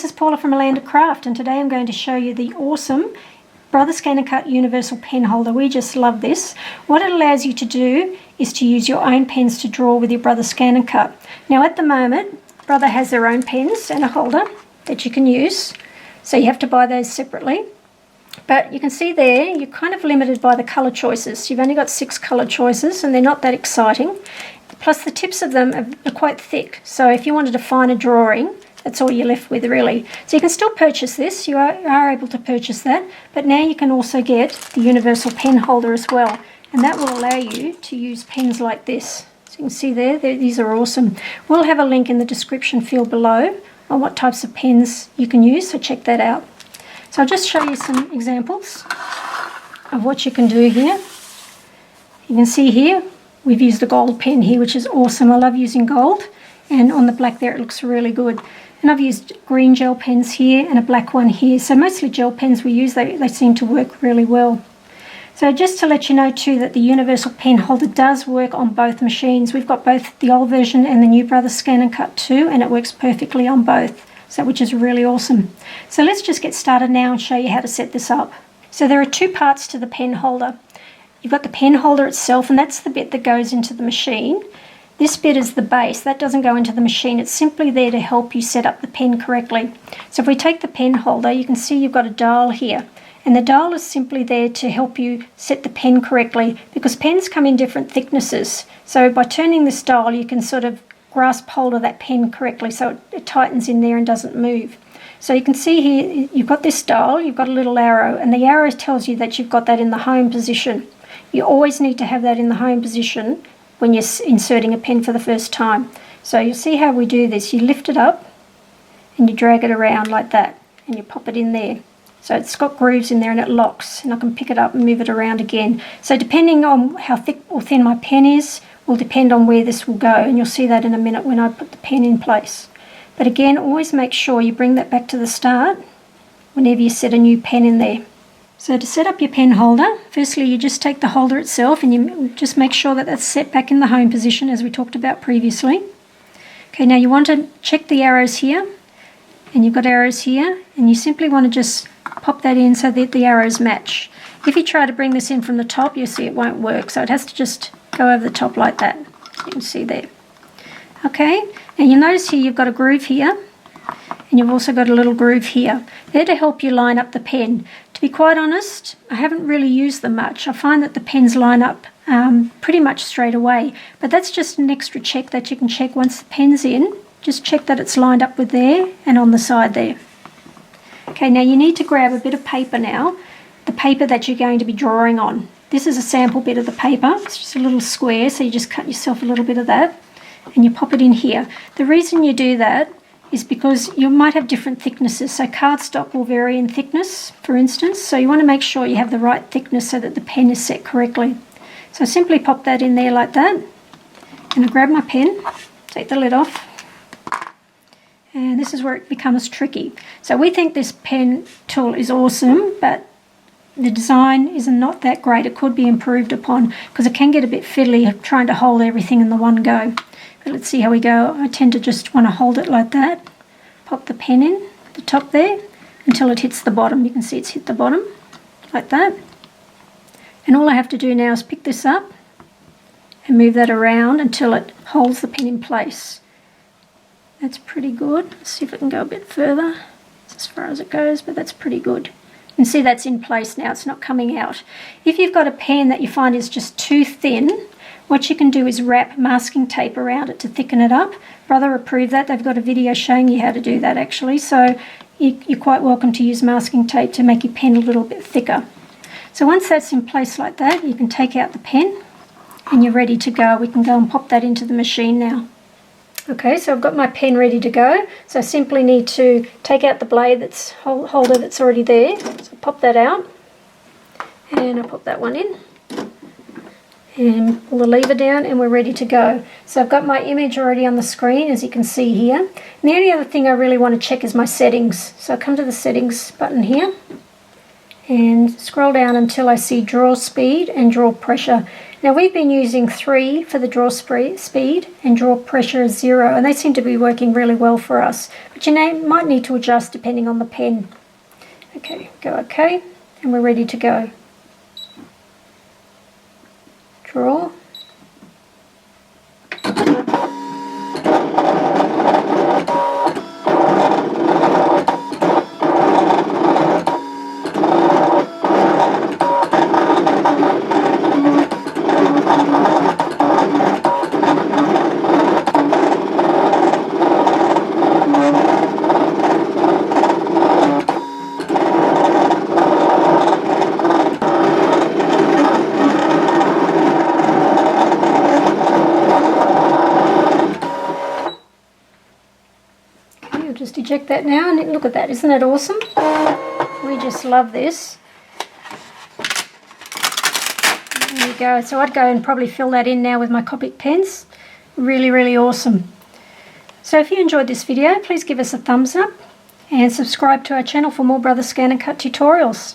this is Paula from Alanda Craft, and today I'm going to show you the awesome Brother SCANNCUT universal pen holder. We just love this. What it allows you to do is to use your own pens to draw with your Brother SCANNCUT. Now at the moment, Brother has their own pens and a holder that you can use, so you have to buy those separately. But you can see there, you're kind of limited by the colour choices. You've only got 6 colour choices and they're not that exciting. Plus the tips of them are quite thick, so if you wanted a finer drawing, that's all you're left with really. So you can still purchase this, you are able to purchase that, but now you can also get the universal pen holder as well, and that will allow you to use pens like this. So you can see there, these are awesome. We'll have a link in the description field below on what types of pens you can use, so check that out. So I'll just show you some examples of what you can do here. You can see here, we've used a gold pen here, which is awesome. I love using gold, and on the black there it looks really good. And I've used green gel pens here and a black one here. So mostly gel pens we use, they seem to work really well. So just to let you know too that the universal pen holder does work on both machines. We've got both the old version and the new Brother SCANNCUT too, and it works perfectly on both, so which is really awesome. So let's just get started now and show you how to set this up. So there are 2 parts to the pen holder. You've got the pen holder itself, and that's the bit that goes into the machine. This bit is the base, that doesn't go into the machine, it's simply there to help you set up the pen correctly. So if we take the pen holder, you can see you've got a dial here, and the dial is simply there to help you set the pen correctly, because pens come in different thicknesses. So by turning this dial you can sort of grasp hold of that pen correctly so it tightens in there and doesn't move. So you can see here you've got this dial, you've got a little arrow, and the arrow tells you that you've got that in the home position. You always need to have that in the home position when you're inserting a pen for the first time. So you'll see how we do this. You lift it up and you drag it around like that and you pop it in there. So it's got grooves in there and it locks, and I can pick it up and move it around again. So depending on how thick or thin my pen is will depend on where this will go, and you'll see that in a minute when I put the pen in place. But again, always make sure you bring that back to the start whenever you set a new pen in there. So to set up your pen holder, firstly you just take the holder itself and you just make sure that that's set back in the home position as we talked about previously. Okay, now you want to check the arrows here, and you've got arrows here, and you simply want to just pop that in so that the arrows match. If you try to bring this in from the top, you'll see it won't work, so it has to just go over the top like that. You can see there. Okay, and you'll notice here you've got a groove here, and you've also got a little groove here. They're to help you line up the pen. To be quite honest, I haven't really used them much. I find that the pens line up pretty much straight away, but that's just an extra check that you can check once the pen's in. Just check that it's lined up with there and on the side there. Okay, now you need to grab a bit of paper now, the paper that you're going to be drawing on. This is a sample bit of the paper. It's just a little square, so you just cut yourself a little bit of that and you pop it in here. The reason you do that is because you might have different thicknesses. So cardstock will vary in thickness, for instance, so you want to make sure you have the right thickness so that the pen is set correctly. So simply pop that in there like that, and I grab my pen, take the lid off, and this is where it becomes tricky. So we think this pen tool is awesome, but the design is not that great. It could be improved upon because it can get a bit fiddly trying to hold everything in the one go. But let's see how we go. I tend to just want to hold it like that. Pop the pen in at the top there until it hits the bottom. You can see it's hit the bottom like that. And all I have to do now is pick this up and move that around until it holds the pen in place. That's pretty good. Let's see if it can go a bit further. That's as far as it goes, but that's pretty good. You can see that's in place now. It's not coming out. If you've got a pen that you find is just too thin, what you can do is wrap masking tape around it to thicken it up. Brother approved that. They've got a video showing you how to do that actually. So you're quite welcome to use masking tape to make your pen a little bit thicker. So once that's in place like that, you can take out the pen and you're ready to go. We can go and pop that into the machine now. Okay, so I've got my pen ready to go. So I simply need to take out the blade holder that's already there. So pop that out and I pop that one in. And pull the lever down and we're ready to go. So I've got my image already on the screen, as you can see here. And the only other thing I really want to check is my settings. So I come to the settings button here and scroll down until I see draw speed and draw pressure. Now we've been using 3 for the draw speed and draw pressure 0, and they seem to be working really well for us. But you might need to adjust depending on the pen. Okay, go OK, and we're ready to go. Draw. Just eject that now, and look at that, isn't that awesome? We just love this. There you go. So I'd go and probably fill that in now with my Copic pens. Really, really awesome. So if you enjoyed this video, please give us a thumbs up and subscribe to our channel for more Brother SCANNCUT tutorials.